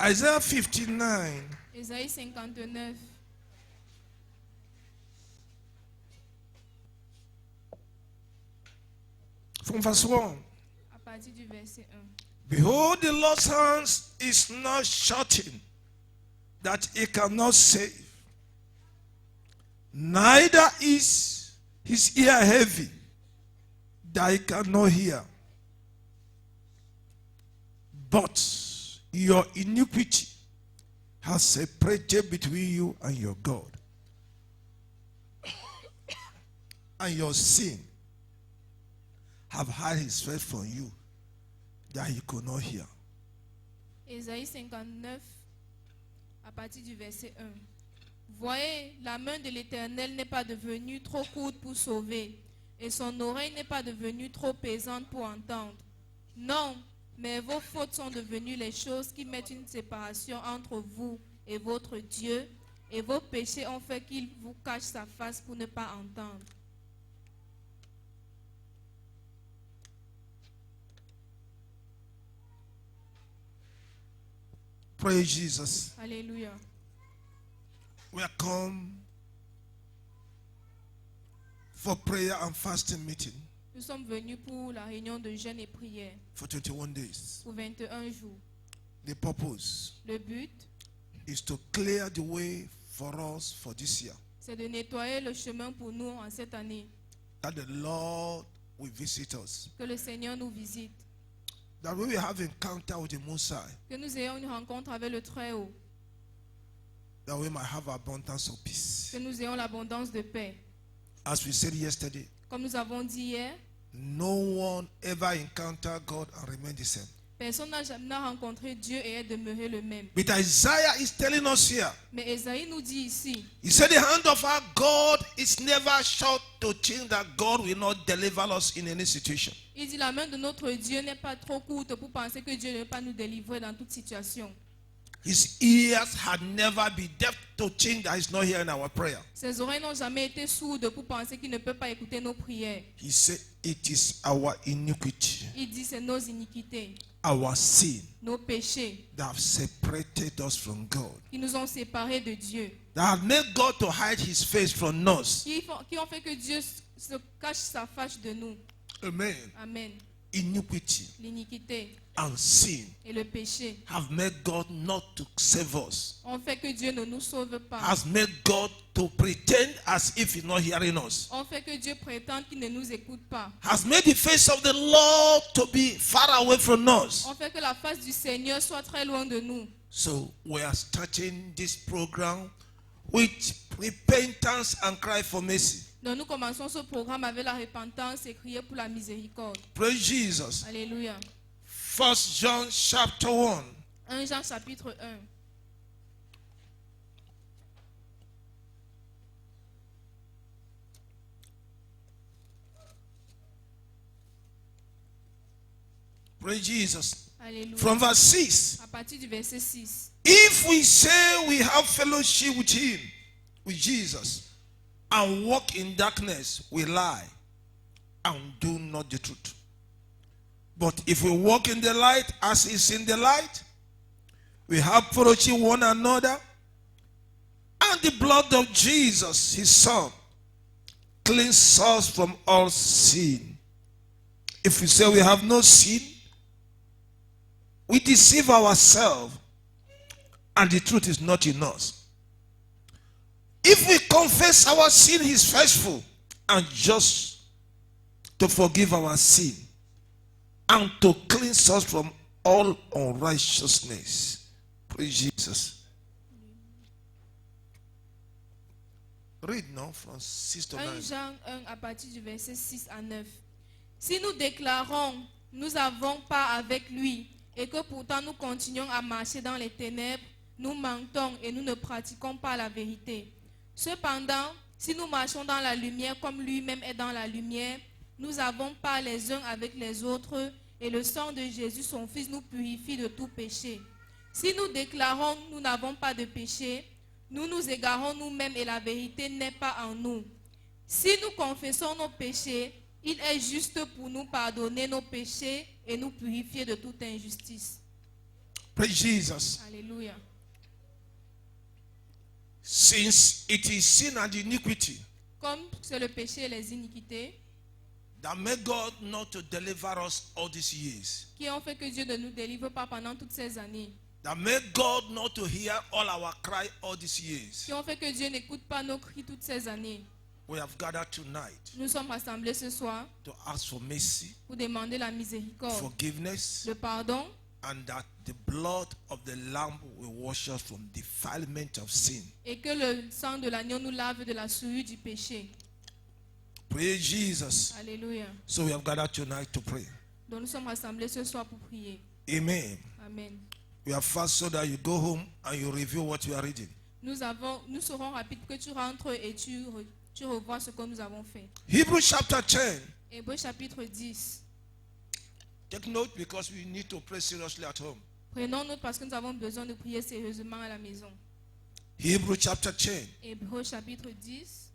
Isaiah 59. Ésaïe 59. From verse 1. À partir du verset 1. Behold, the Lord's hands is not shortened, that he cannot save, neither is his ear heavy, that he cannot hear. But your iniquity has separated between you and your God, and your sin have hid his face from you, that he could not hear. Ésaïe 59, à partir du verset 1. Voyez, la main de l'Éternel n'est pas devenue trop courte pour sauver, et son oreille n'est pas devenue trop pesante pour entendre. Non, mais vos fautes sont devenues les choses qui mettent une séparation entre vous et votre Dieu, et vos péchés ont fait qu'il vous cache sa face pour ne pas entendre. Praise Jesus. Alléluia. We are come for prayer and fasting meeting Nous sommes venus pour la réunion de jeûne et prière for 21 days. pour 21 jours. The purpose Le but, is to clear the way for us for this year, c'est de nettoyer le chemin pour nous en cette année. that the Lord will visit us, Que le Seigneur nous visite. that we will have encounter with the Most High, Que nous ayons une rencontre avec le Très-Haut. that we might have abundance of peace. Que nous ayons l'abondance de paix. As we said yesterday, Comme nous avons dit hier, no one ever encountered God and remained the same. personne n'a jamais rencontré Dieu et est demeuré le même. But Isaiah is telling us here, Mais Ésaïe nous dit ici, he said the hand of our God is never short to think that God will not deliver us in any situation. il dit la main de notre Dieu n'est pas trop courte pour penser que Dieu ne va pas nous délivrer dans toute situation. His ears had never been deaf to think that he's not hearing our prayer. Ses oreilles n'ont jamais été sourdes pour penser qu'il ne peut pas écouter nos prières. He said it is our iniquity, Il dit c'est nos iniquités, our sin nos péchés that have separated us from God, qui nous ont séparés de Dieu. that have made God to hide his face from us. Qui ont fait que Dieu se cache sa face de nous. Amen. Amen. Iniquity L'iniquité and sin et le péché have made God not to save us, ont fait que Dieu ne nous sauve pas. has made God to pretend as if he's not hearing us, Ont fait que Dieu prétende qu'il ne nous écoute pas. has made the face of the Lord to be far away from us. Ont fait que la face du Seigneur soit très loin de nous. So we are starting this program with repentance and cry for mercy. Donc nous commençons ce programme avec la repentance et crier pour la miséricorde. Praise Jesus. Alléluia. 1 John chapter 1. 1 Jean chapitre 1. Praise Jesus. Alléluia. From verse 6. À partir du verset 6. If we say we have fellowship with him, with Jesus, and walk in darkness, we lie and do not the truth. But if we walk in the light as is in the light, we have fellowship with one another, and the blood of Jesus, his son, cleanses us from all sin. If we say we have no sin, we deceive ourselves, and the truth is not in us. If we confess our sin, he is faithful and just to forgive our sin and to cleanse us from all unrighteousness. Praise Jesus. Read now from 6 to 9. 1 Jean 1 à partir du verset 6 à 9. Si nous déclarons, nous n'avons pas avec lui, et que pourtant nous continuons à marcher dans les ténèbres, nous mentons et nous ne pratiquons pas la vérité. Cependant, si nous marchons dans la lumière comme lui-même est dans la lumière, nous avons part les uns avec les autres, et le sang de Jésus, son Fils, nous purifie de tout péché. Si nous déclarons nous n'avons pas de péché, nous nous égarons nous-mêmes et la vérité n'est pas en nous. Si nous confessons nos péchés, il est juste pour nous pardonner nos péchés et nous purifier de toute injustice. Praise Jesus. Alléluia. Since it is sin and iniquity comme c'est le péché et les iniquités that made God not to deliver us all these years, qui ont fait que Dieu ne nous délivre pas pendant toutes ces années, that made God not to hear all our cry all these years, qui ont fait que Dieu n'écoute pas nos cris toutes ces années. we have gathered tonight Nous sommes rassemblés ce soir to ask for mercy, pour demander la miséricorde, forgiveness, le pardon, and that the blood of the Lamb will wash us from defilement of sin. et que le sang de l'agneau nous lave de la souillure du péché. Praise Jesus. Alléluia. So we have gathered tonight to pray. Donc nous sommes rassemblés ce soir pour prier. Amen. Amen. We are fast so that you go home and you review what you are reading. Nous serons rapides pour que tu rentres et tu revois ce que nous avons fait. Hebrews chapter 10. Hébreux chapitre 10. Take note because we need to pray seriously at home. Prenons note parce que nous avons besoin de prier sérieusement à la maison. Hebrews chapter 10. Hébreux chapitre 10,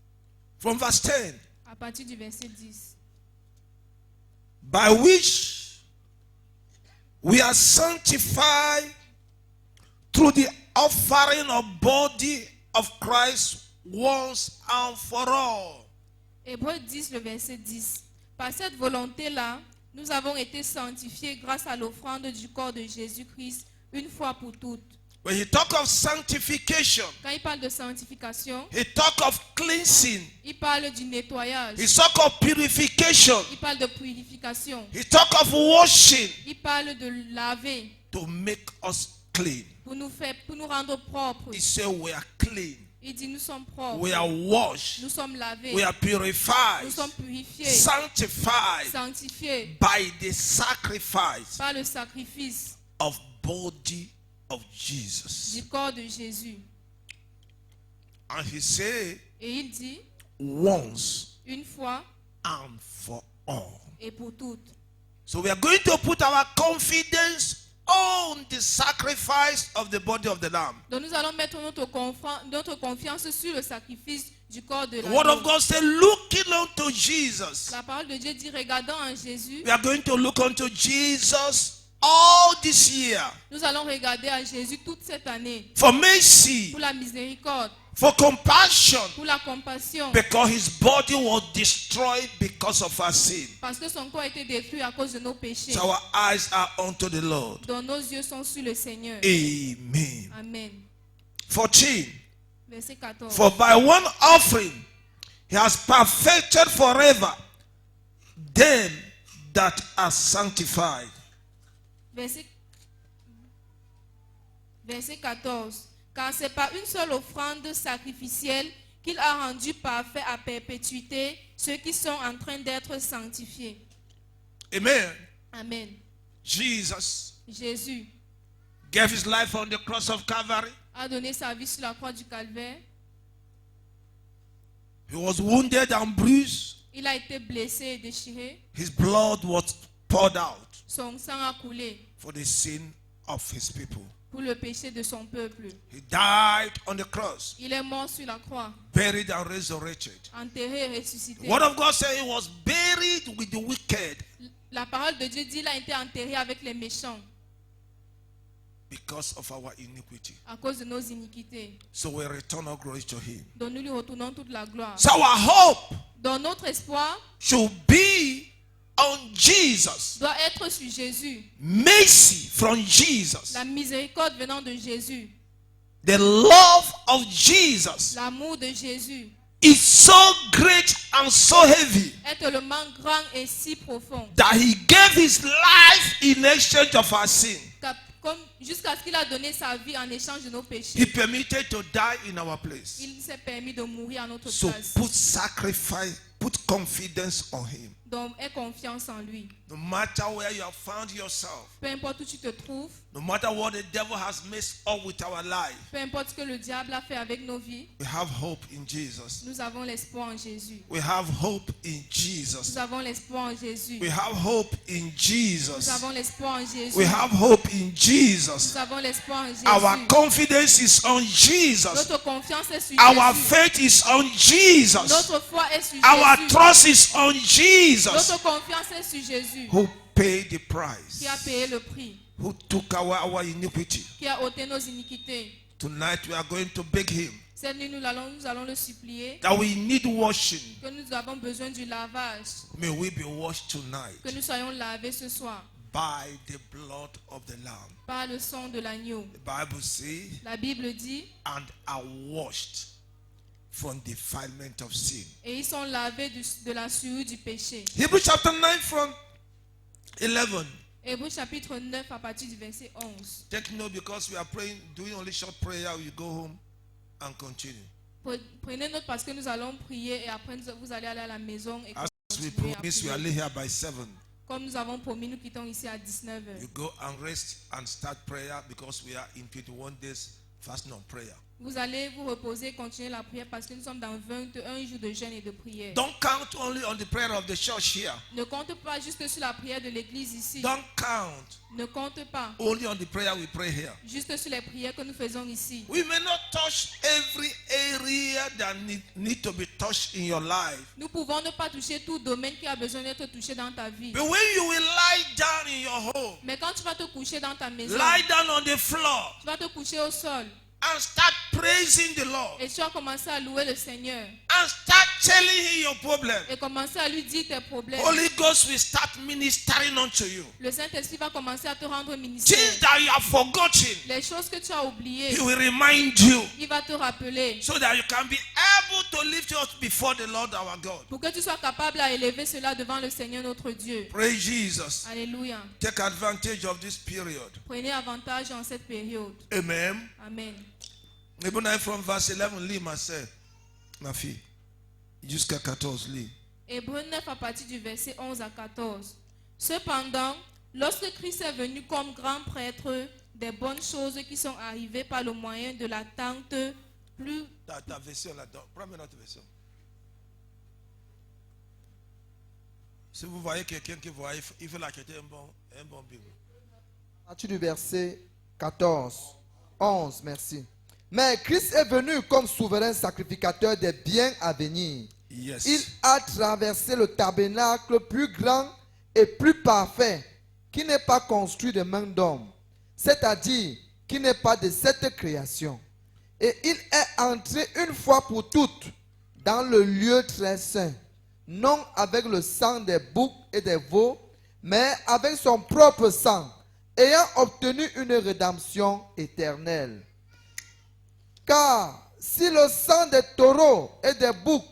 From verse 10. à partir du verset 10. By which we are sanctified through the offering of body of Christ once and for all. Hébreux 10, le verset 10. Par cette volonté-là, nous avons été sanctifiés grâce à l'offrande du corps de Jésus-Christ une fois pour toutes. When he talk of sanctification, Quand il parle de sanctification, he talk of cleansing, il parle du nettoyage, he talk of purification, il parle de purification, he talk of washing il parle de laver to make us clean. pour nous rendre propres. He said we are clean, Il dit nous sommes propres, we are washed, nous sommes lavés, we are purified, nous sommes purifiés, sanctified sanctifiés by the sacrifice par le sacrifice of body of Jesus. du corps de Jésus. And he said Et il dit, once une fois and for all. et pour toutes. So we are going to put our confidence on the sacrifice of the body of the Lamb. Donc nous allons mettre notre confiance sur le sacrifice du corps de The word of l'agneau. God said, looking unto Jesus. La parole de Dieu dit, regardons en Jésus. We are going to look unto Jesus all this year Nous allons regarder à Jésus toute cette année for mercy, pour la miséricorde, for compassion, pour la compassion, because his body was destroyed because of our sin. parce que son corps a été détruit à cause de nos péchés. So our eyes are unto the Lord. Donc nos yeux sont sur le Seigneur. Amen. Amen. 14. Verset 14. For by one offering he has perfected forever them that are sanctified. Verset 14. Car c'est par une seule offrande sacrificielle qu'il a rendu parfait à perpétuité ceux qui sont en train d'être sanctifiés. Amen. Amen. Jesus Jésus gave his life on the cross of Calvary. a donné sa vie sur la croix du Calvaire. He was wounded and bruised. Il a été blessé et déchiré. His blood was poured out Son sang a coulé for the sin of his people. pour le péché de son peuple. He died on the cross, Il est mort sur la croix, buried and resurrected. enterré et ressuscité. The word of God said he was buried with the wicked La parole de Dieu dit qu'il a été enterré avec les méchants because of our iniquity. à cause de nos iniquités. So we return our glory to him. Donc nous lui retournons toute la gloire. So our hope Donc notre espoir should be on Jesus. doit être sur Jésus. Mercy from Jesus. La miséricorde venant de Jésus. The love of Jesus L'amour de Jésus is so great and so heavy est tellement grand et si profond that he gave his life in exchange of our sin. jusqu'à ce qu'il a donné sa vie en échange de nos péchés. He permitted to die in our place. Il s'est permis de mourir à notre So place. put confidence on him. Donc aie confiance en lui. No matter where you have found yourself, Peu importe où tu te trouves, no matter what the devil has messed up with our life, peu importe ce que le diable a fait avec nos vies, we have hope in Jesus. nous avons l'espoir en Jésus. We have hope in Jesus. Nous avons l'espoir en Jésus. We have hope in Nous Jesus. avons l'espoir en Jésus. We have hope in Jesus. Nous avons l'espoir en Jésus. Our confidence is on Jesus. Notre confiance est sur Our Jésus. faith is on Jesus. Notre foi est sur Our Jésus. trust is on Jesus, Notre confiance est sur Jésus who paid the price, qui a payé le prix, who took our iniquity, qui a ôté nos iniquités, Tonight we are going to beg him Cette nuit, nous allons le supplier that we need washing. que nous avons besoin du lavage, May we be washed tonight que nous soyons lavés ce soir by the blood of the Lamb. par le sang de l'agneau. The Bible says, La Bible dit, and are washed from defilement of sin. et ils sont lavés de la souillure du péché. Hebrews chapter 9 from 11. Hébreux chapitre 9 à partir du verset 11. Take note because we are praying, doing only short prayer. We go home and continue. Prenez note parce que nous allons prier et après vous allez aller à la maison et As we continuer à promise, we are prier. here by 7. Comme nous avons promis, nous quittons ici à 19h. You go and rest and start prayer because we are in 21 days fasting on prayer. Vous allez vous reposer et continuer la prière parce que nous sommes dans 21 jours de jeûne et de prière. Don't count only on the prayer of the church here. Ne compte pas juste sur la prière de l'église ici. Don't count Ne compte pas only on the prayer we pray here. juste sur les prières que nous faisons ici. We may not touch every area that need to be touched in your life. Nous pouvons ne pas toucher tout domaine qui a besoin d'être touché dans ta vie. But when you will lie down in your home, Mais quand tu vas te coucher dans ta maison, lie down on the floor tu vas te coucher au sol and start praising the Lord et tu vas commencer à louer le Seigneur and start telling him your problem, et commencer à lui dire tes problèmes. Holy Ghost will start ministering unto you. Le Saint-Esprit va commencer à te rendre Things ministère. that you have forgotten, Les choses que tu as oubliées, he will remind you il va te rappeler so that you can be able to lift you up before the Lord our God. pour que tu sois capable à élever cela devant le Seigneur notre Dieu. Praise Jesus. Alléluia. Take advantage of this period. Prenez avantage en cette période. Amen. Amen. Maybe now from verse 11, lis ma sœur, ma fille. Jusqu'à 14, lis. Hébreux 9 à partir du verset 11 à 14. Cependant, lorsque Christ est venu comme grand prêtre des bonnes choses qui sont arrivées par le moyen de l'attente plus... Ta version là-dedans. Prends-moi notre version. Si vous voyez quelqu'un qui voit, il faut l'acheter un bon Bible. À partir du verset 14, 11, merci. Mais Christ est venu comme souverain sacrificateur des biens à venir. Yes. Il a traversé le tabernacle plus grand et plus parfait, qui n'est pas construit de main d'homme, c'est-à-dire qui n'est pas de cette création. Et il est entré une fois pour toutes dans le lieu très saint, non avec le sang des boucs et des veaux, mais avec son propre sang, ayant obtenu une rédemption éternelle. Car si le sang des taureaux et des boucs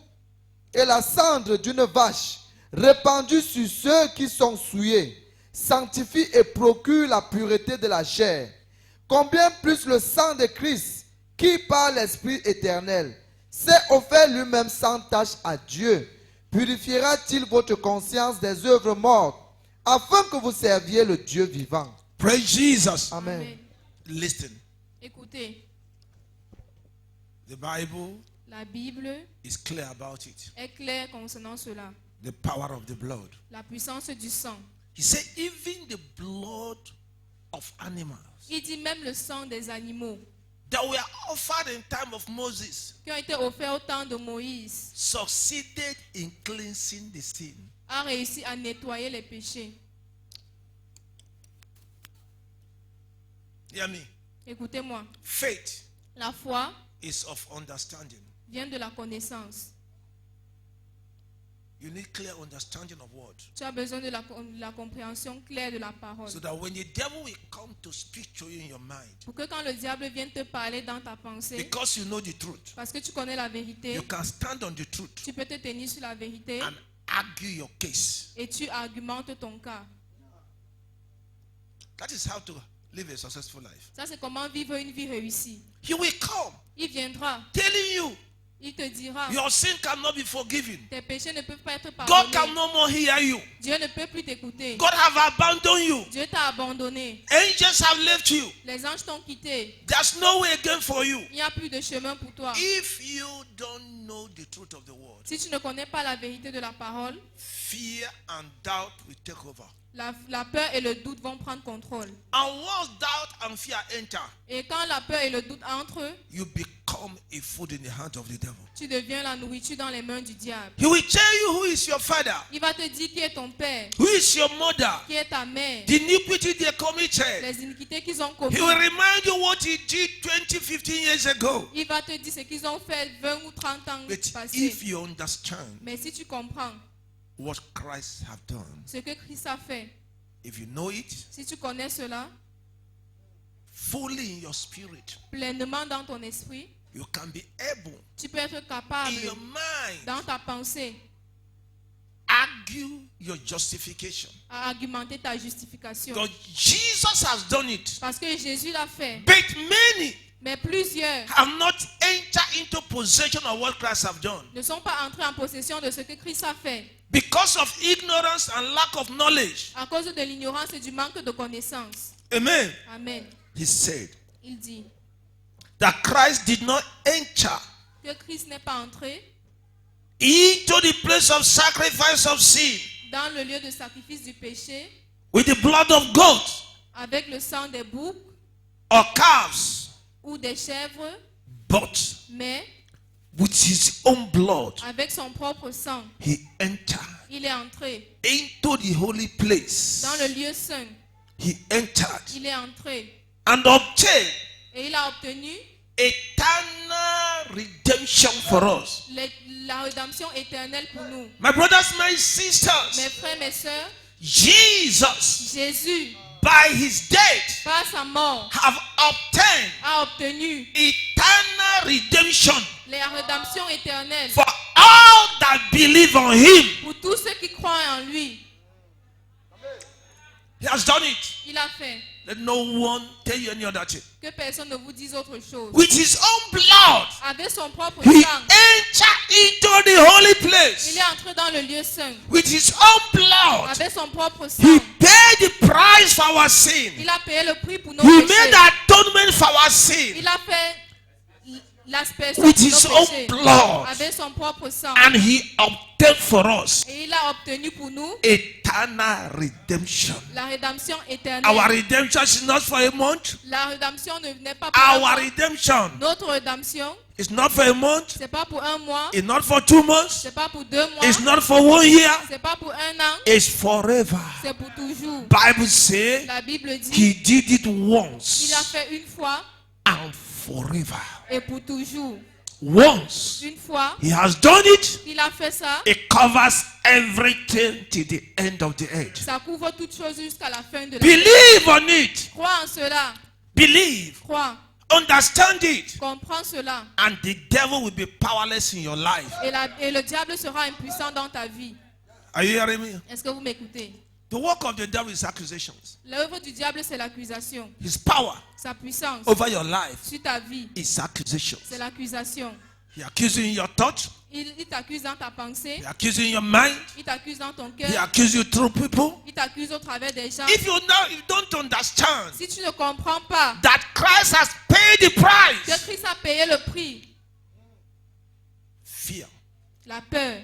et la cendre d'une vache répandue sur ceux qui sont souillés sanctifie et procure la pureté de la chair, combien plus le sang de Christ, qui par l'Esprit éternel s'est offert lui-même sans tache à Dieu, purifiera-t-il votre conscience des œuvres mortes, afin que vous serviez le Dieu vivant. Praise Jesus. Amen. Amen. Listen. Écoutez, The Bible la Bible is clear about it. est claire concernant cela. The power of the blood. La puissance du sang. He said, even the blood of animals Il dit même le sang des animaux that were offered in time of Moses qui ont été offerts au temps de Moïse succeeded in cleansing the sin. a réussi à nettoyer les péchés. Hear me. Écoutez-moi, Faith la foi is of understanding. vient de la connaissance. You need clear understanding of what. Tu as besoin de la compréhension claire de la parole. So that when the devil will come to speak to you in your mind, Pour que quand le diable vienne te parler dans ta pensée, because you know the truth, parce que tu connais la vérité, you can stand on the truth tu peux te tenir sur la vérité and argue your case. et tu argumentes ton cas. That is how to live a successful life. Ça, c'est comment vivre une vie réussie. He will come Il viendra, telling you il te dira, your sin cannot be forgiven. tes péchés ne peuvent pas être God pardonnés. can no more hear you. Dieu ne peut plus t'écouter. God have abandoned you. Dieu t'a abandonné. Angels have left you. Les anges t'ont quitté. There's no way again for you. Il n'y a plus de chemin pour toi. If you don't know the truth of the word, Si tu ne connais pas la vérité de la parole, fear and doubt will take over. La peur et le doute vont prendre contrôle. And once doubt and fear enter, Et quand la peur et le doute entrent, you become a food in the hand of the devil. tu deviens la nourriture dans les mains du diable. He will tell you who is your father, Il va te dire qui est ton père, who is your mother, qui est ta mère, the iniquity they committed. les iniquités qu'ils ont He commises. will remind you what he did 20, 15 years ago. Il va te dire ce qu'ils ont fait 20 ou 30 ans But passés. if you understand Mais si tu comprends what Christ have done, ce que Christ a fait, if you know it si tu connais cela fully in your spirit, pleinement dans ton esprit, you can be able tu peux être in capable your mind dans ta pensée argue your justification. à argumenter ta justification. Because Jesus has done it. Parce que Jésus l'a fait. But many Mais plusieurs have not entered into possession of what Christ have done. ne sont pas entrés en possession de ce que Christ a fait Because of ignorance and lack of knowledge. à cause de l'ignorance et du manque de connaissance. Amen. Amen. He said Il dit that Christ did not enter que Christ n'est pas entré into the place of sacrifice of sin dans le lieu de sacrifice du péché with the blood of goats avec le sang des boucs or calves, ou des chèvres, but mais with his own blood avec son propre sang. he entered Il est entré into the holy place. dans le lieu saint. He entered Il est entré and obtained et il a obtenu eternal redemption for us. la rédemption éternelle pour nous. My brothers, my Mes sisters, frères, mes sœurs, Jesus, Jésus, by his death, par sa mort, have obtained a obtenu eternal redemption la rédemption éternelle for all that believe on him. pour tous ceux qui croient en lui. He has done it. Il a fait. Let no one tell you any other thing. Que personne ne vous dise autre chose. With his own blood, Avec son propre he sang, entered into the holy il place. est entré dans le lieu saint. With his own blood, Avec son propre he sang, paid the price for our sin. il a payé le prix pour nos He péchés. made atonement for our sin. Il a fait l'aspersion With de his nos own péchés. blood. Avec son propre sang. And he obtained for us Et il a obtenu pour nous eternal redemption. la rédemption éternelle. Our redemption is not for a month. La rédemption n'est pas pour un Our mois. redemption Notre rédemption, is not for a month. c'est pas pour un mois. It's not for 2 months. C'est pas pour 2 mois. It's not for 1 year. C'est pas pour un an. It's forever. C'est pour toujours. Bible says La Bible dit, he did it il once a fait une fois and forever. et pour toujours. Once Une fois, he has done it, il a fait ça. it covers everything till the end of the age. Ça couvre toutes choses jusqu'à la fin de la vie. Believe on it. Crois en cela. Believe. Crois. Understand it. Comprends cela. And the devil will be powerless in your life. Et le diable sera impuissant dans ta vie. Are you hearing me? Est-ce que vous m'écoutez? The work of the devil is accusations. L'œuvre du diable, c'est l'accusation. His power Sa puissance over your life sur ta vie, is accusations. c'est l'accusation. He accuses you in your thought. Il t'accuse dans ta pensée. He accuses you in your mind. Il t'accuse dans ton He cœur. accuses you through people. Il t'accuse au travers des gens. If you don't understand Si tu ne comprends pas that Christ has paid the que price, Christ a payé le prix, fear la peur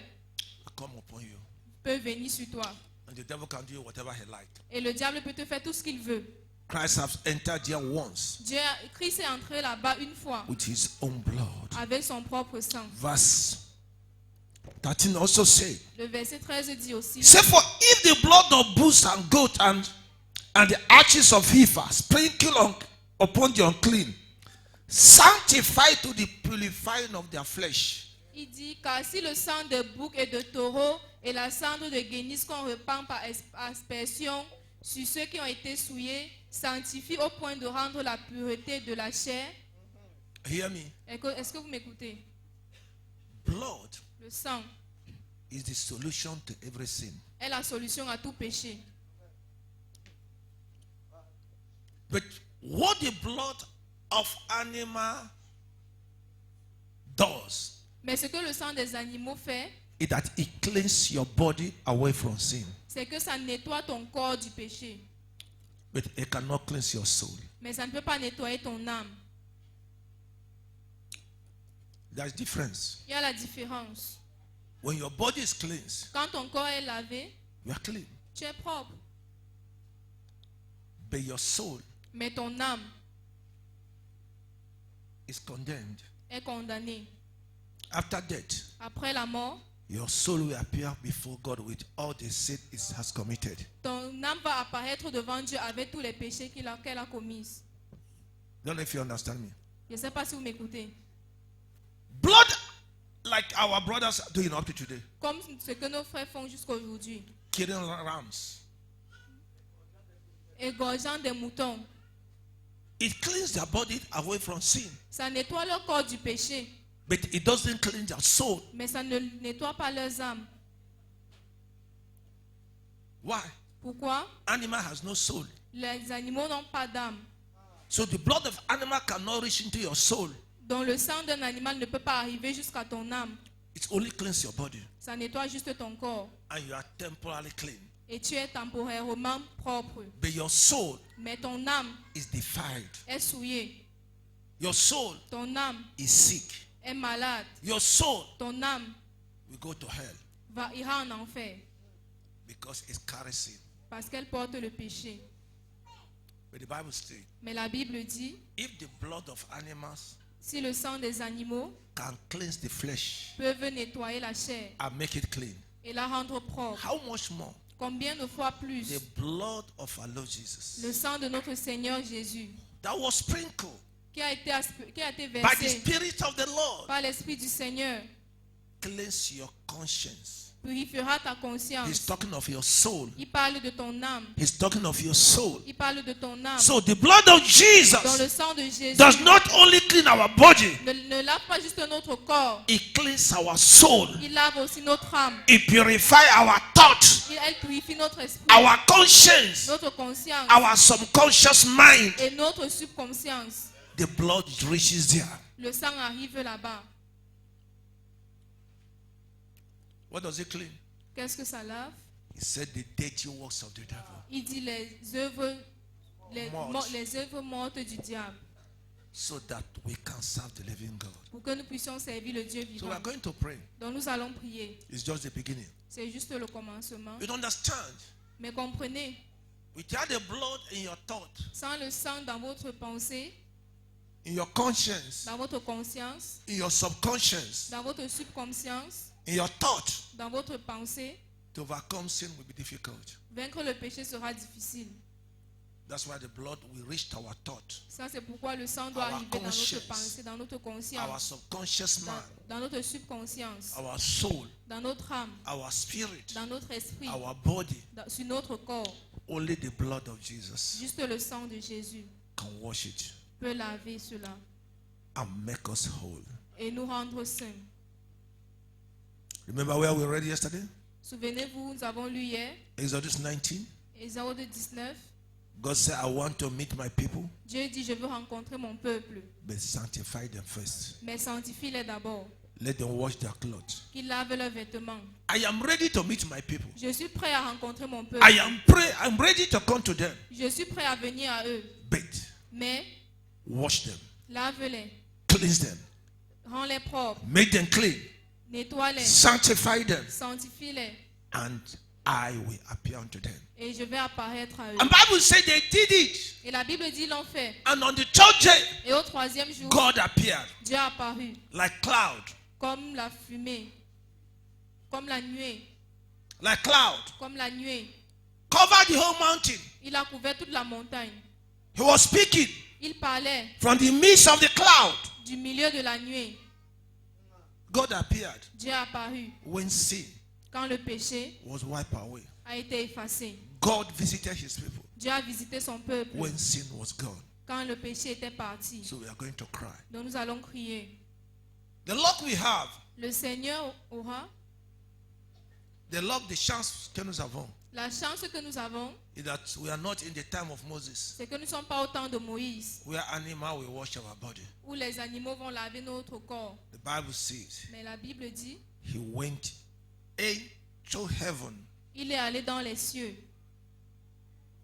will come upon you. peut venir sur toi. And the devil can do whatever he likes. Et le diable peut te faire tout ce qu'il veut. Christ has entered here once Christ est entré là-bas une fois with his own blood. avec son propre sang. Verse 13 also say, Le verset 13 dit aussi, say for if the blood of bulls and goats and the ashes of heifer sprinkle upon the unclean, sanctify to the purifying of their flesh. il dit, car si le sang de bouc et de taureau et la cendre de guénisse qu'on répand par aspersion sur ceux qui ont été souillés sanctifie au point de rendre la pureté de la chair. Hear me? Est-ce que vous m'écoutez? Blood Le sang is the solution to every sin. est la solution à tout péché. But what the blood of animal does Mais ce que le sang des animaux fait, is that it cleans your body away from sin. c'est que ça nettoie ton corps du péché. But it cannot cleanse your soul. Mais ça ne peut pas nettoyer ton âme. There's difference. Il y a la différence. When your body is cleansed, Quand ton corps est lavé, you are clean. tu es propre. But your soul Mais ton âme is condemned. est condamnée. After death, Après la mort, your soul will appear before God with all the sin it has committed. ton âme va apparaître devant Dieu avec tous les péchés qu'elle a commis. Don't know if you understand me. Je ne sais pas si vous m'écoutez. Blood, like our brothers are doing up to today, Comme ce que nos frères font jusqu'à aujourd'hui. killing rams. Égorgeant des moutons. It cleans their body away from sin, Ça nettoie leur corps du péché. but it doesn't clean their soul. Mais ça ne nettoie pas leurs âmes. Why? Pourquoi? Animal has no soul. Les animaux n'ont pas d'âme. So the blood of animal cannot reach into your soul. Donc le sang d'un animal ne peut pas arriver jusqu'à ton âme. It only cleans your body, Ça nettoie juste ton corps. and you are temporarily clean. Et tu es temporairement propre. But your soul Mais ton âme is defiled. est souillée. Your soul Ton âme is sick. est malade. Your soul Ton âme will go to hell ira en enfer. because it carries sin. Parce qu'elle porte le péché. But the Bible says, Mais la Bible dit, if the blood of animals si le sang des animaux can cleanse the flesh peut nettoyer la chair and make it clean, et la rendre propre, how much more combien de fois plus the blood of our Lord Jesus le sang de notre Seigneur Jésus that was sprinkled qui a été by the versé Spirit of the Lord par l'Esprit du Seigneur cleanse your conscience. purifiera ta He's conscience. talking of your soul. Il parle de ton âme. He's talking of your soul. Il parle de ton âme. So the blood of Dans Jesus le sang de Jésus does not only clean our body, ne lave pas juste notre corps. it cleans our soul. Il lave aussi notre âme. It purifies our thoughts, Elle purifie notre esprit, our conscience, notre conscience our subconscious mind. et notre subconscience. The blood reaches there. Le sang arrive là-bas. What does it clean? Qu'est-ce que ça lave? He said the dirty works of the devil. Il dit les œuvres mortes du diable, So that we can serve the living God. pour que nous puissions servir le Dieu So we vivant. are going to pray. Donc nous allons prier. It's just the beginning. C'est juste le commencement. You don't understand? Mais comprenez, Without the blood in your thought, sans le sang dans votre pensée, in your conscience, dans votre conscience, in your subconscious, dans votre subconscience, in your thought, dans votre pensée, to overcome sin will be difficult. vaincre le péché sera difficile. That's why the blood will reach to our thought, Ça, c'est pourquoi le sang doit Our arriver dans conscience. notre pensée, dans notre our conscience, subconscious mind, dans notre subconscience, our soul, dans notre âme, our spirit, dans notre esprit, our body. sur notre corps. Only the blood of Jesus Juste le sang de Jésus can wash it peut laver cela and make us whole. et nous rendre saints. Remember where we read yesterday? Souvenez-vous, nous avons lu hier, Exodus 19. Exode 19, God said, I want to meet my people, Dieu dit, je veux rencontrer mon peuple, but sanctify them first. mais sanctifie-les d'abord, Let them wash their clothes. qu'ils lavent leurs vêtements. I am ready to meet my people. Je suis prêt à rencontrer mon peuple. I'm ready to come to them, Je suis prêt à venir à eux, but mais wash them, lave-les, cleanse them, rends-les propres, make them clean, nettoie-les, sanctify them, sanctifie-les, and I will appear unto them. et je vais apparaître à eux. And Bible said they did it. Et la Bible dit, ils l'ont fait. And on the third day, Et au troisième jour, God appeared Dieu a apparu like cloud, comme la fumée, comme la nuée, like cloud, comme la nuée. covered the whole mountain. Il a couvert toute la montagne. He was speaking Il parlait from the midst of the cloud. du milieu de la nuée. God appeared Dieu a apparu when sin quand le péché was wiped away. a été effacé. God visited his people Dieu a visité son peuple when sin was gone. quand le péché était parti. So we are going to cry. Donc nous allons crier. The luck we have, Le Seigneur aura the luck, the chance que nous avons, la chance que nous avons, is that we are not in the time of Moses, c'est que nous ne sommes pas au temps de Moïse, where animal will wash our body. où les animaux vont laver notre corps. The Bible says Mais la Bible dit, he went into heaven. il est allé dans les cieux.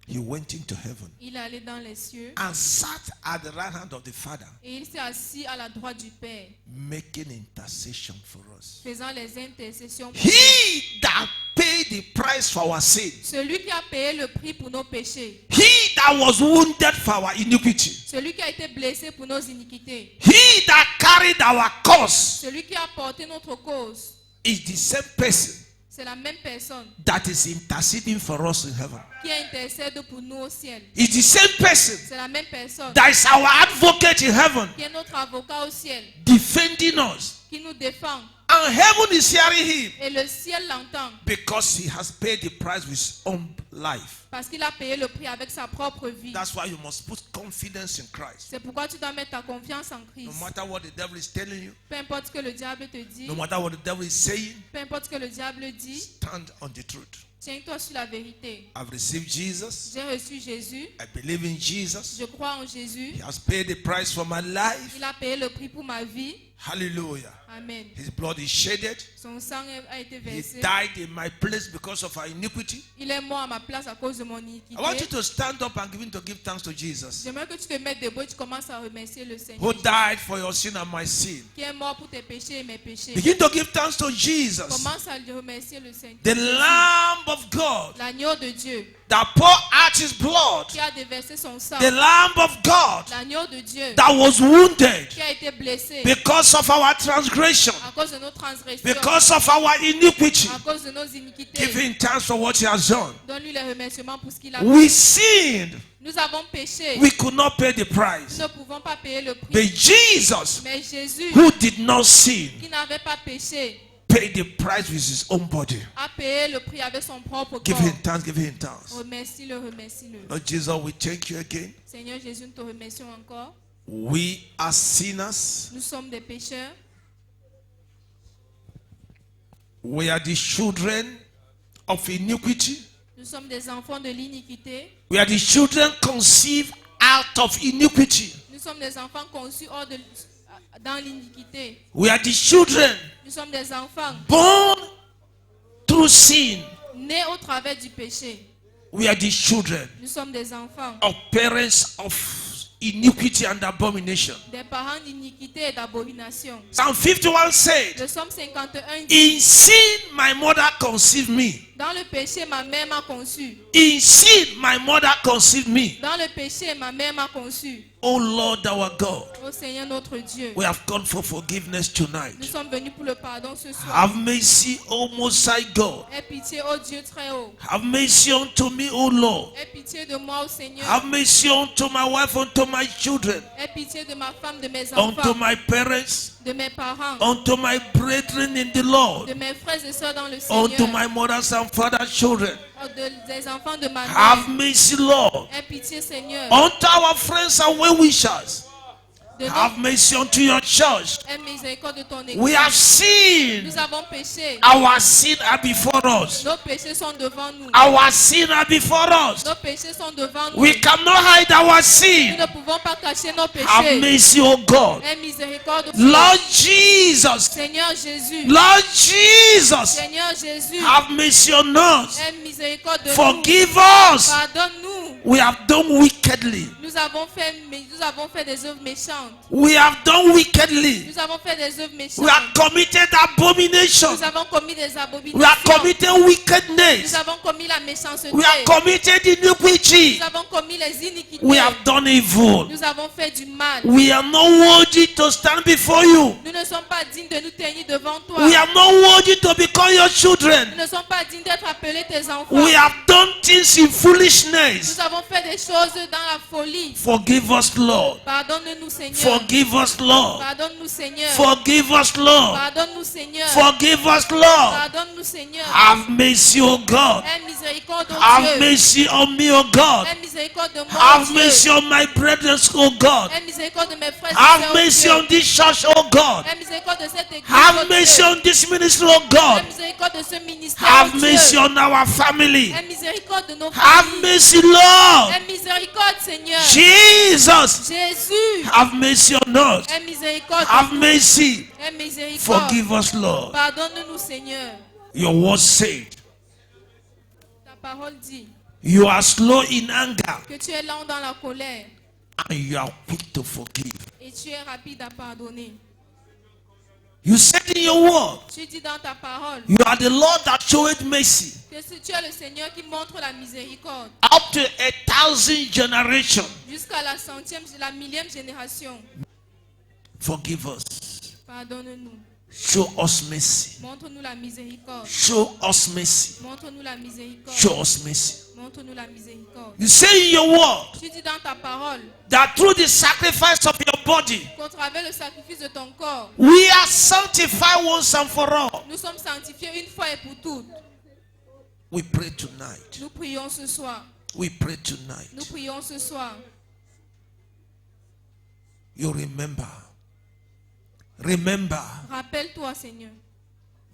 He went into heaven Il est allé dans les cieux and sat at the right hand of the Father, et il s'est assis à la droite du Père, making intercession for us. faisant les intercessions pour nous. He that paid the price for our sin, Celui qui a payé le prix pour nos péchés. he that was wounded for our iniquity. Celui qui a été blessé pour nos iniquités. He that carried our cause Celui qui a porté notre cause. is the same person C'est la même personne that is interceding for us in heaven. qui intercède pour nous au ciel. It's the same person C'est la même personne that is our advocate in heaven, qui est notre avocat au ciel, defending us. qui nous défend. And heaven is hearing him Et le ciel l'entend because he has paid the price with his own life. parce qu'il a payé le prix avec sa propre vie. That's why you must put confidence in Christ. C'est pourquoi tu dois mettre ta confiance en No Christ. matter what the devil is telling you, Peu importe ce que le diable te dit, no matter what the devil is saying, peu importe ce que le diable dit, stand on the truth. tiens-toi sur la vérité. I've received Jesus. J'ai reçu Jésus, I believe in Jesus. je crois en Jésus, He has paid the price for my life. il a payé le prix pour ma vie. Hallelujah. Amen. His blood is shedded. Son sang a été He versé. died in my place because of our iniquity. Il est mort à ma place à cause de mon I want you iniquité. to stand up and begin to give thanks to Jesus, J'aimerais que tu te mettes debout et tu commences à remercier le who Seigneur died for your sin and my sin. qui est mort pour tes péchés et mes péchés. Begin to give thanks to Jesus, Commence à remercier le Seigneur. the Lamb of God L'agneau de Dieu that poured out his blood, qui a déversé son sang. the Lamb of God L'agneau de Dieu that was wounded qui a été blessé because of our transgression, à cause de nos transgressions, because of our iniquity. à cause de nos iniquités. Give him thanks for what he has done. Donne-lui les remerciements pour ce qu'il a fait. We sinned. Nous avons péché. We could not pay the Nous price. ne pouvons pas payer le prix. But Jesus, Mais Jésus, who did not sin, qui n'avait pas péché, paid the price with his own body. a payé le prix avec son propre Give corps. him thanks, give him thanks. Remercie-le, remercie-le. Lord Jesus, we thank you again. Seigneur Jésus, nous te remercions encore. We are sinners. Nous sommes des pécheurs. We are the children of iniquity. Nous sommes des enfants de l'iniquité. We are the children conceived out of iniquity. Nous sommes des enfants conçus dans l'iniquité. We are the children Nous sommes des enfants born through sin. nés au travers du péché. We are the children Nous sommes des enfants of parents of iniquity and abomination. des parents d'iniquité et d'abomination. Psalm 51 said, Le psaume 51 dit, in sin my mother conceived me. dans le péché, ma mère m'a conçu. In sin my mother conceived me. Dans le péché, ma mère m'a conçu. O Lord our God, Ô Seigneur notre Dieu, we have come for forgiveness tonight. nous sommes venus pour le pardon ce soir. Have mercy, O Most High God. Aie pitié, ô Dieu très haut. Have mercy unto me, O Lord. Aie pitié de moi, ô Seigneur. Have mercy unto my wife, unto my children, Aie pitié de ma femme, de mes unto enfants, my parents, de mes parents, unto my brethren in the Lord, de mes frères et sœurs dans le unto Seigneur, my mothers and fathers' children. des enfants de ma Have mère. mercy, Lord, Aie pitié, Seigneur, unto our friends and well-wishers. de nous. Have mercy unto your church. Aie miséricorde de ton We Église. have sinned. Nous avons péché. Our sins are before us. Nos péchés sont devant nous. Our sins are before us. Nos péchés sont devant nous. We cannot hide our Nous sin. ne pouvons pas cacher nos Have péchés. mercy, O God. Aie miséricorde pour Lord nous. Jesus. Seigneur Jésus. Lord Jesus. Seigneur Jésus. Have mercy on us. Aie miséricorde de nous. Forgive us. Pardonne-nous. We have done wickedly. Nous avons fait des œuvres méchantes. We have done wickedly. Nous avons fait des œuvres méchantes. We have committed abomination. Nous avons commis des We have abominations. committed wickedness. Nous avons commis la méchanceté. We have committed iniquity. Nous avons commis les iniquités. We have done evil. Nous avons fait du mal. We are not worthy to stand before you. Nous ne sommes pas dignes de nous tenir devant toi. We are not worthy to become your children. Nous ne sommes pas dignes d'être appelés tes enfants. We have done things in foolishness. Nous avons fait des choses dans la folie. Forgive us, Lord. Pardonne-nous, Seigneur. Forgive us, Lord. Pardonne-nous, Seigneur. Forgive us, Lord. Pardonne-nous, Seigneur. Forgive us, Lord. Pardonne-nous, Seigneur. Have mercy, O God. Aie miséricorde, ô Have Dieu. mercy on me, O God. Aie miséricorde de moi, ô Have Dieu. mercy on my brethren, O God. Aie miséricorde de mes frères et Have sœurs, ô mercy Dieu. on this church, O God. Aie miséricorde de cette église, ô Have Dieu. mercy on this ministry, O Aie God. miséricorde de ce ministère, Have ô Dieu. mercy on our family. Aie miséricorde de nos Have familles. mercy, Lord. Aie miséricorde, Seigneur. Jesus, Jésus. have mercy on us. Aie miséricorde. Have mercy. Aie miséricorde. Forgive us, Lord. Pardonne-nous, Seigneur. Your word said, Ta parole dit you are slow in anger que tu es lent dans la colère and you are quick to forgive. et tu es rapide à pardonner. You said in your word, Tu dis dans ta parole you are the Lord that showeth mercy que tu es le Seigneur qui montre la miséricorde up to 1,000 generations. jusqu'à la millième génération. Forgive us. Pardonne-nous. Show us mercy. Montre-nous la miséricorde. Show us mercy. Montre-nous la miséricorde. Show us mercy. Montre-nous la miséricorde. You say in your word Tu dis dans ta parole that through the sacrifice of your body, qu'au travers le sacrifice de ton corps, we are sanctified once and for all. nous sommes sanctifiés une fois et pour toutes. We pray tonight. Nous prions ce soir. We pray tonight. Nous prions ce soir. You remember. Remember Rappelle-toi, Seigneur,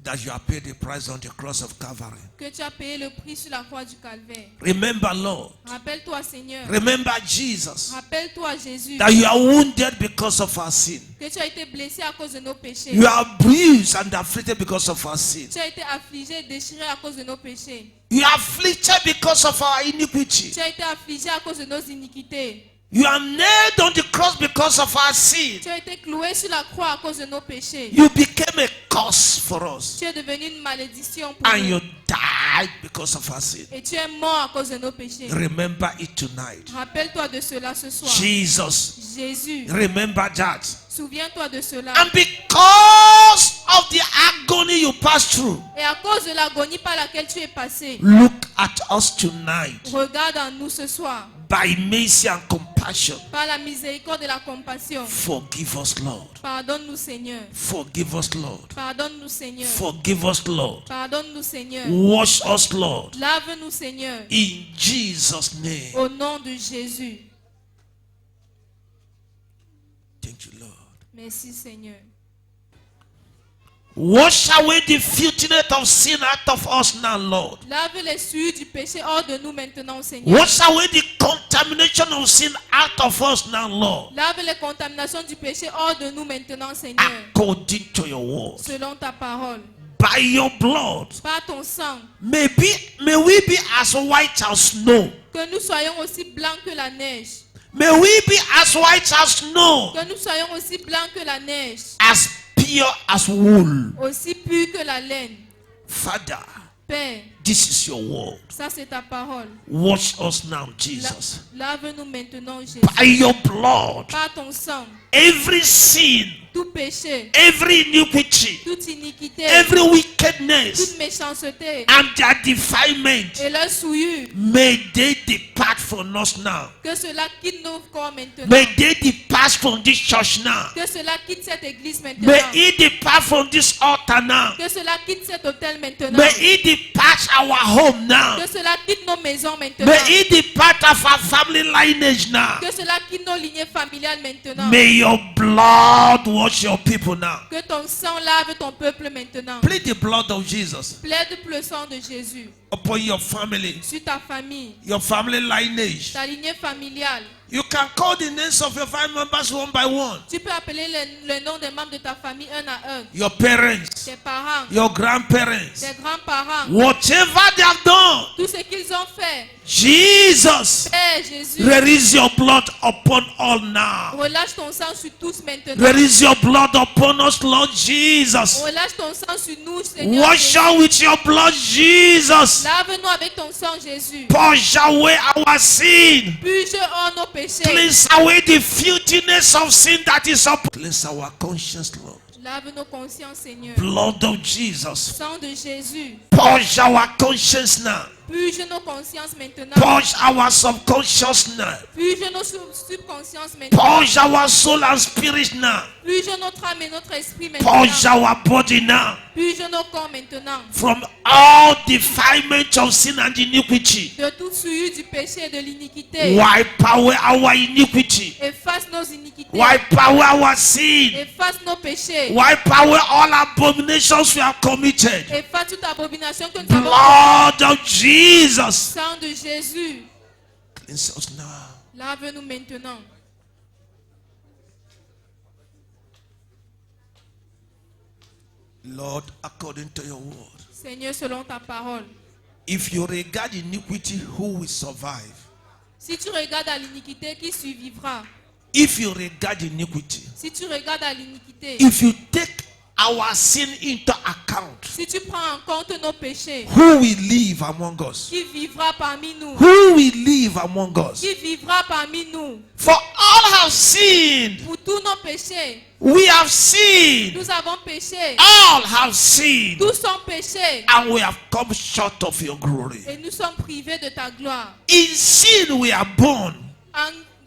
that you have paid the price on the cross of Calvary. que tu as payé le prix sur la croix du calvaire. Remember, Lord. Rappelle-toi, Seigneur. Remember, Jesus, Rappelle-toi, Jésus, that you are wounded because of our sin. que tu as été blessé à cause de nos péchés. You are bruised and afflicted because of our sin. Tu as été affligé et déchiré à cause de nos péchés. You are afflicted because of our iniquity. Tu as été affligé à cause de nos iniquités. You are nailed on the cross because of our sin. Tu as été cloué sur la croix à cause de nos péchés. You became a curse for us. Tu es devenu une malédiction pour And nous. you died because of our sin. Et tu es mort à cause de nos péchés. Remember it tonight. Rappelle-toi de cela ce soir. Jesus, Jésus, remember that. souviens-toi de cela. And because of the agony you passed through, Et à cause de l'agonie par laquelle tu es passé, look at us tonight regarde en nous ce soir. by mercy and compassion. Par la miséricorde et la compassion. Forgive us, Lord. Pardonne-nous, Seigneur. Forgive us, Lord. Pardonne-nous, Seigneur. Forgive us, Lord. Pardonne-nous, Seigneur. Wash us, Lord. Lave-nous, Seigneur. In Jesus' name. Au nom de Jésus. Thank you, Lord. Merci, Seigneur. Wash away the filthiness of sin out of us now, Lord. Lave les souillures du péché hors de nous maintenant, Seigneur. Wash away the contamination of sin out of us now, Lord. Lave les contaminations du péché hors de nous maintenant, Seigneur. According to your word. Selon ta parole. By your blood. Par ton sang. May we be as white as snow. Que nous soyons aussi blancs que la neige. May we be as white as snow. Que nous soyons aussi blancs que la neige. As pure as wool. Aussi purs que la laine. Father, Père, this is your word. ça c'est ta parole. Wash us now, Jesus. Lave-nous maintenant, Jésus. By your blood. Par ton sang. Every sin, Tout péché. every iniquity, Toute iniquité. every wickedness, Toute méchanceté. and their defilement, Et leur souillure. may they depart from us now. Que cela quitte nos corps maintenant. May they depart from this church now. Que cela quitte cette église maintenant. May it depart from this altar now. Que cela quitte cet hôtel maintenant. May it depart our home now. Que cela quitte nos maisons maintenant. May it depart of our family lineage now. Que cela quitte nos lignées familiales maintenant. May your blood wash your people now. Que ton sang lave ton peuple maintenant. Plead the blood of Jesus Plaide pour le sang de Jésus upon your family, sur ta famille, your family lineage. ta lignée familiale. You can call the names of your family members one by one. Tu peux appeler le nom des membres de ta famille un à un. Your parents, Tes parents, your grandparents, tes grands-parents, whatever they have done, tout ce qu'ils ont fait. Jesus, Père Jésus, release your blood upon all now. relâche ton sang sur tous maintenant. Release your blood upon us, Lord Jesus. Relâche ton sang sur nous, Seigneur. Wash Jésus. us with your blood, Jesus. Lave-nous avec ton sang, Jésus. Purge away our sin. Purge hors nos péchés. Cleanse away the filthiness of sin that is up. Cleanse our conscience, Lord. Lave nos consciences, Seigneur. Blood of Jesus. Sang de Jésus. Purge our conscience now. Purge nos consciences maintenant. Purge our subconscious now. Purge nos subconsciences maintenant. Purge our soul and spirit now. Purge notre âme et notre esprit maintenant. Purge our body now. Purge nos corps maintenant. From all defilement of sin and iniquity. De toute souillure du péché et de l'iniquité. Wipe away our iniquity. Efface nos iniquités. Wipe away our sin. Efface nos péchés. Wipe away all abominations we have committed. Efface toute abomination que nous avons Blood of Jesus. Sang de Jésus. Cleanse us now. Lave-nous maintenant. Lord, according to your word. Seigneur, selon ta parole. If you regard iniquity, who will survive? Si tu regardes à l'iniquité, qui survivra? If you regard iniquity, Si tu regardes à l'iniquité, if you take our sin into account, si tu prends en compte nos péchés, who will live among us? qui vivra parmi nous? Who will live among us? Qui vivra parmi nous? For all have sinned. Pour tous nos péchés, We have sinned. nous avons péché. All have sinned. Tous sont péchés And we have come short of your glory. et nous sommes privés de ta gloire. In sin we are born.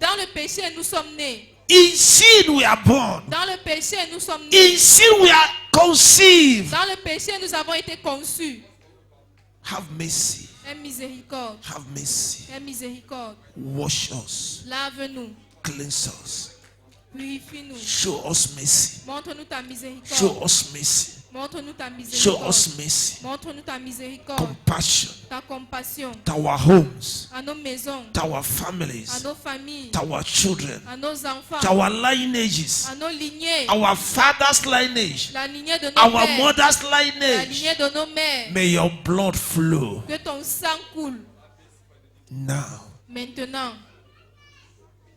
Dans le péché, nous sommes nés. In sin we are born. Dans le péché, nous sommes In nés. sin we are conceived. Dans le péché, nous avons été conçus. Have mercy. Aie miséricorde. Have mercy. Aie miséricorde. Wash us. Lave-nous. Cleanse us. Purifie-nous. Show us mercy. Montre-nous ta Show miséricorde. us mercy. Montre-nous ta Show miséricorde. us mercy. Montre-nous ta miséricorde. Compassion. Ta compassion. To our homes. À nos maisons. To our À families. nos familles. To our children. À nos enfants. To our lineages. À nos lignées. Our father's lineage. La lignée de nos Our pères. mother's La lineage. lignée de nos mères. May your blood flow Que ton sang coule. now, Maintenant,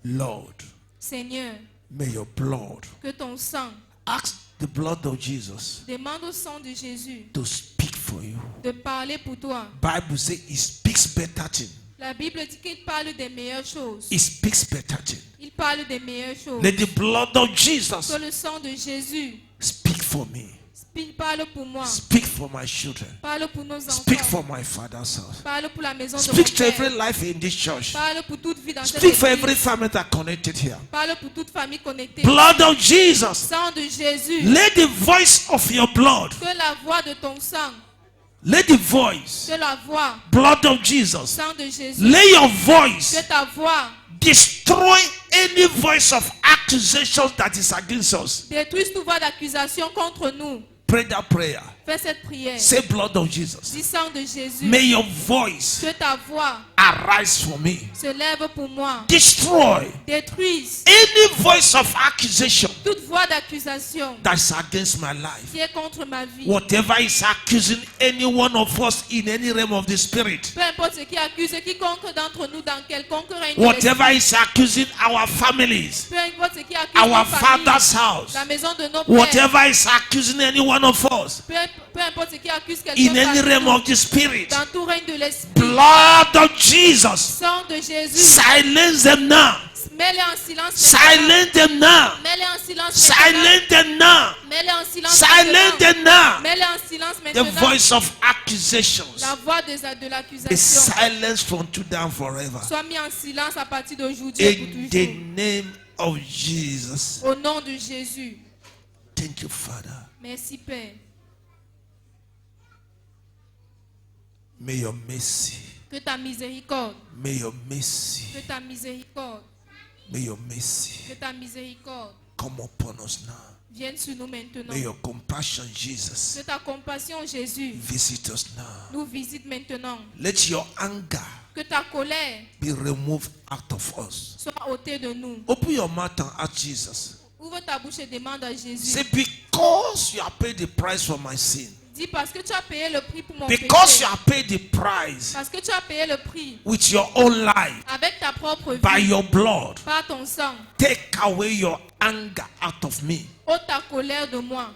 Lord. Seigneur, May your blood. que ton sang. Ask the blood of Jesus Demande au sang de Jésus to speak for you. de parler pour toi. Bible says he speaks better things. La Bible dit qu'il parle des meilleures choses. He speaks better things. Il parle des meilleures choses. Let the blood of Jesus Que le sang de Jésus speak for me. parle pour moi. Speak for my children. Parle pour nos enfants. Speak for my father's house. Parle pour la maison de mon Speak to every père. life in this church. Parle pour toute vie dans cette Speak for every église. family that connected here. Parle pour toute famille connectée. Blood of Jesus. Sang de Jésus. Let the voice of your blood. Que la voix de ton sang. Let the voice. Que la voix. Blood of Jesus. Sang de Jésus. Let your voice Que ta voix destroy any voice of accusation that is against us. détruise toute voix d'accusation contre nous. Pray that prayer. Fais cette prière. Say, blood of Jesus. Dis sang de Jésus. May your voice Que ta voix arise for me. se lève pour moi. Destroy Détruise any voice of accusation toute voix d'accusation that's against my life. qui est contre ma vie. Whatever is accusing any one of us in any realm of the spirit. Peu importe ce qui accuse quiconque d'entre nous dans quelconque règne de Whatever l'esprit. is accusing our families. Peu importe ce qui accuse Our nos familles, father's house. la maison de nos pères. Whatever is accusing any one of us Peu importe ce qui accuse in quelqu'un any parmi realm nous, of the spirit. dans tout règne de l'esprit. Blood of Jesus. Sang de Jésus. Silence them now. Mets-les en silence. Silence them now. Mets-les en silence. Silence them now. Mets-les en silence. Silence them now. Mets-les en silence The maintenant. voice of accusations La voix de is l'accusation. silenced from today and forever. Sois mis en silence à partir d'aujourd'hui et In pour the toujours. name of Jesus. Au nom de Jésus. Thank you, Father. Merci Père. May your mercy, Que ta miséricorde. may your mercy, Que ta miséricorde. may your mercy Que ta miséricorde come upon us now. vienne sur nous maintenant. May your compassion, Jesus, Que ta compassion, Jésus, visit us now. nous visite maintenant. Let your anger Que ta colère be removed out of us. soit ôtée de nous. Open your mouth and ask Jesus. Ouvre ta bouche et demande à Jésus. Say, because you have paid the price for my sin, Dis parce que tu as payé le prix pour mon because péché. you have paid the price Parce que tu as payé le prix with your own life, avec ta propre by vie, your blood, par ton sang. take away your anger out of me, Ôte ta colère de moi,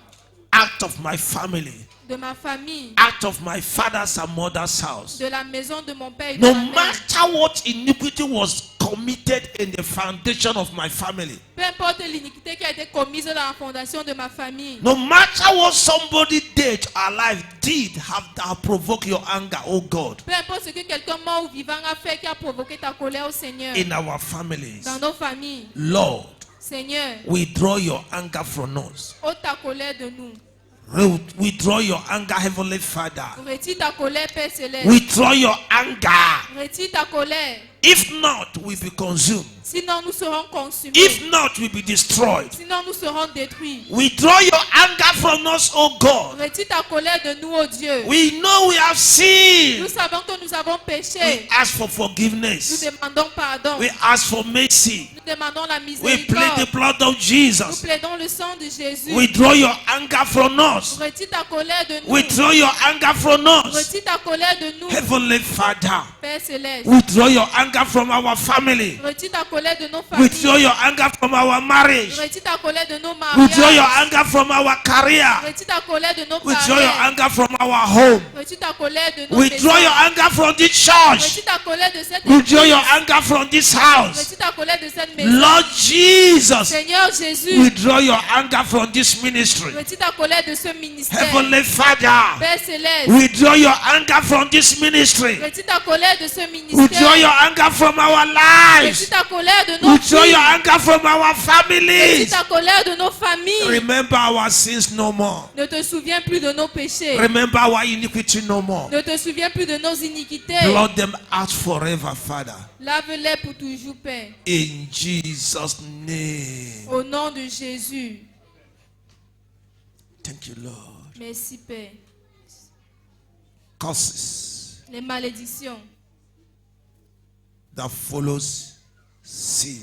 out of my family, de ma famille, out of my father's and mother's house. de la maison de mon père et de No ma mère. matter what iniquity was committed in the foundation of my family, Peu importe l'iniquité qui a été commise dans la fondation de ma famille. no matter what somebody dead or alive did have provoked your anger, oh God, Peu importe ce que quelqu'un mort ou vivant a fait qui a provoqué ta colère au Seigneur. in our families, Dans nos familles. Lord, Seigneur, withdraw your anger from us. ôte ta colère de nous. Withdraw your anger, Heavenly Father. Retire ta colère, Père Céleste. Withdraw your anger. Retire ta colère. If not, we'll be consumed. Sinon, nous serons consumés. If not, we'll be destroyed. Sinon, nous serons détruits. Withdraw your anger from us, oh God. Retire ta colère de nous, oh Dieu. We know we have Nous sinned. savons que nous avons We péché. ask for Nous forgiveness. demandons pardon. We ask for mercy. Nous demandons la We plead the miséricorde. blood of Nous Jesus. plaidons le sang de Jésus. Withdraw your anger from us. Retire ta colère de nous. Withdraw your anger from us. Retire ta colère de nous, Heavenly Father, Père Céleste. withdraw your anger from our family. Retire ta colère de nos familles. Withdraw your anger from our marriage. Retire ta colère de nos Withdraw your mariages. anger from our career. Retire ta colère de nos Withdraw your carrières. anger from our home. Retire ta colère de nos Withdraw your maisons. anger from this church. Retire ta colère de cette Withdraw your église. anger from this house. Retire ta colère de cette maison. Lord Jesus, Seigneur Jésus, withdraw your anger from this ministry. retire ta colère de ce ministère. Heavenly Father, Père céleste, withdraw your anger from this ministry. retire ta colère de ce Withdraw ministère. your anger from our Retire lives. ta colère de nos Withdraw your vies. anger from our Retire families. ta colère de nos familles. Remember our sins no more. Ne te souviens plus de nos péchés. Remember our iniquity no more. Ne te souviens plus de nos iniquités. Blot them out forever, Father. Lave-les pour toujours, Père. In Jesus' name. Au nom de Jésus. Thank you, Lord. Merci, Père. Curses Les malédictions that follows sin,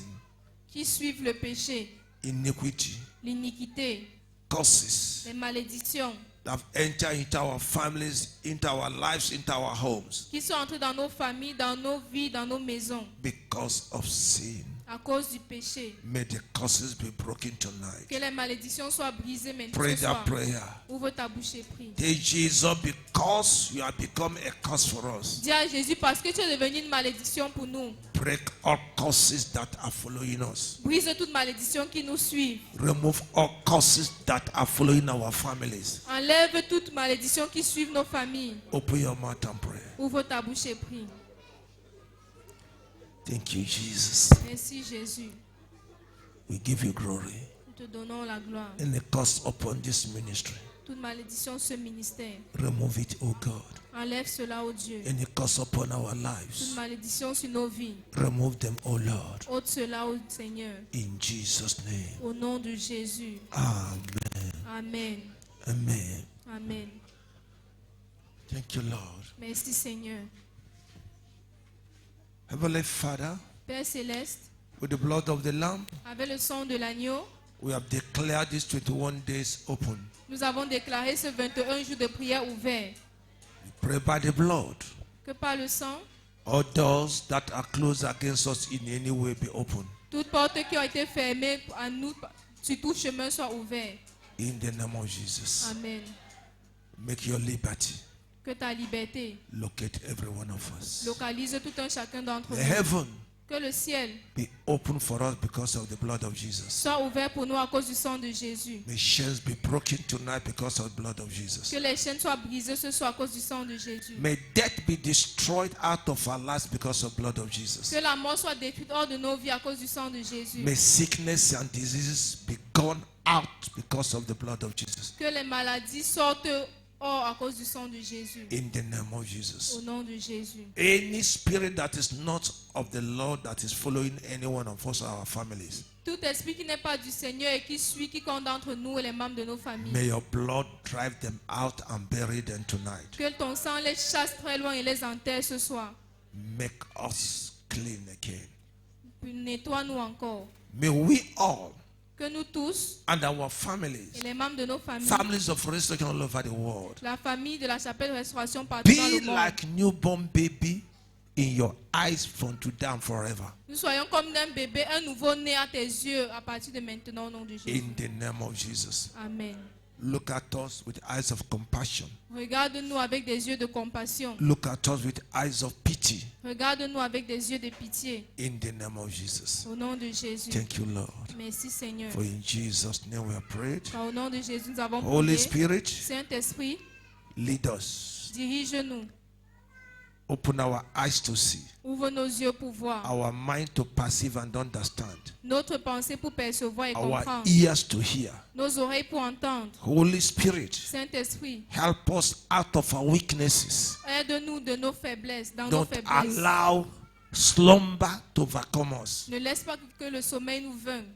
qui suivent le péché, iniquity, l'iniquité, curses les malédictions that have entered into our families, into our lives, into our homes qui sont entrées dans nos familles, dans nos vies, dans nos maisons because of sin. à cause du péché. May the curses be broken tonight. Que les malédictions soient brisées maintenant Pray ce that soir. prayer. Ouvre ta bouche et prie. Tell Jesus, because you have become a curse for us. Dis à Jésus, parce que tu es devenu une malédiction pour nous. Break all curses that are following us. Brise toute malédiction qui nous suit. Remove all curses that are following our families. Enlève toute malédiction qui suit nos familles. Open your mouth and pray. Ouvre ta bouche et prie. Thank you, Jesus. Merci Jésus. We give you glory. Nous te donnons la gloire. And the curse upon this ministry. Toute malédiction, ce ministère. Remove it, oh God. Enlève cela, ô Dieu. And the curse upon our Toute lives. malédiction sur nos vies. Remove them, oh Lord. Ôte cela, ô Seigneur. In Jesus' name. Au nom de Jésus. Amen. Amen. Amen. Amen. Thank you, Lord. Merci Seigneur. Heavenly Father, Père céleste, with the blood of the Lamb, avec le sang de l'agneau, we have declared these 21 days open. nous avons déclaré ce 21 jours de prière ouvert. We pray by the blood. Que par le sang, All doors that are closed against us in any way be open. toutes portes qui ont été fermées à nous sur tout chemin soient ouvertes. In the name of Jesus. Amen. Make your liberty Que ta liberté locate every one of us. localise tout un chacun d'entre The nous. heaven Que le ciel be open for us because of the blood of Jesus. soit ouvert pour nous à cause du sang de Jésus. May chains be broken tonight because of the blood of Jesus. Que les chaînes soient brisées ce soir à cause du sang de Jésus. May death be destroyed out of our lives because of the blood of Jesus. Que la mort soit détruite hors de nos vies à cause du sang de Jésus. May sickness and diseases be gone out because of the blood of Jesus. Que les maladies sortent hors à cause du sang de Jésus. In the name of Jesus. Au nom de Jésus. Any spirit that is not of the Lord that is following any one of us or our families, Tout esprit qui n'est pas du Seigneur et qui suit quiconque d'entre nous et les membres de nos familles. may your blood drive them out and bury them tonight. Que ton sang les chasse très loin et les enterre ce soir. Make us clean again. Puis nettoie-nous encore. May we all Que nous tous and our et families, les membres de nos familles, families of restoration all over the world, la famille de la chapelle de restauration partout dans le be monde, like newborn baby in your eyes from today and forever. nous soyons comme un bébé, un nouveau-né à tes yeux à partir de maintenant au nom de Jésus. In the name of Jesus. Amen. Look at us with eyes of compassion. Regarde-nous avec des yeux de compassion. Look at us with eyes of pity. Regarde-nous avec des yeux de pitié. In the name of Jesus. Au nom de Jésus. Thank you, Lord. Merci Seigneur. For in Jesus' name we have prayed. Car au nom de Jésus, nous avons Holy prié. Spirit, Saint-Esprit, lead us. dirige-nous. Open our eyes to see, Ouvre nos yeux pour voir. our mind to perceive and understand, Notre pensée pour percevoir et our comprendre. ears to hear. Nos oreilles pour entendre. Holy Spirit, Saint-Esprit, help us out of our weaknesses. aide-nous de nos faiblesses, dans nos Don't faiblesses. allow slumber to overcome us. Ne laisse pas que le sommeil nous vainque.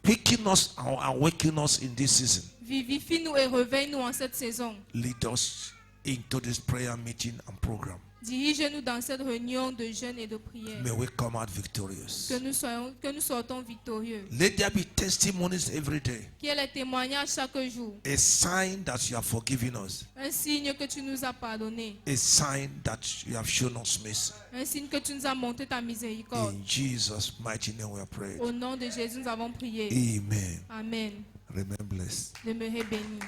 Quicken us and awaken us in this season. Vivifie-nous et réveille-nous en cette saison. Lead us into this prayer meeting and program. Dirige-nous dans cette réunion de jeûne et de prière. May we come out victorious. Que nous sortons victorieux. Let there be testimonies every day. Qu'il y ait les témoignages chaque jour. A sign that you have forgiven us. Un signe que tu nous as pardonné. A sign that you have shown us mercy. Un signe que tu nous as montré ta miséricorde. In Jesus' mighty name we are praying. Au nom de Jésus, nous avons prié. Amen. Amen. Remain blessed. Demeurez bénis.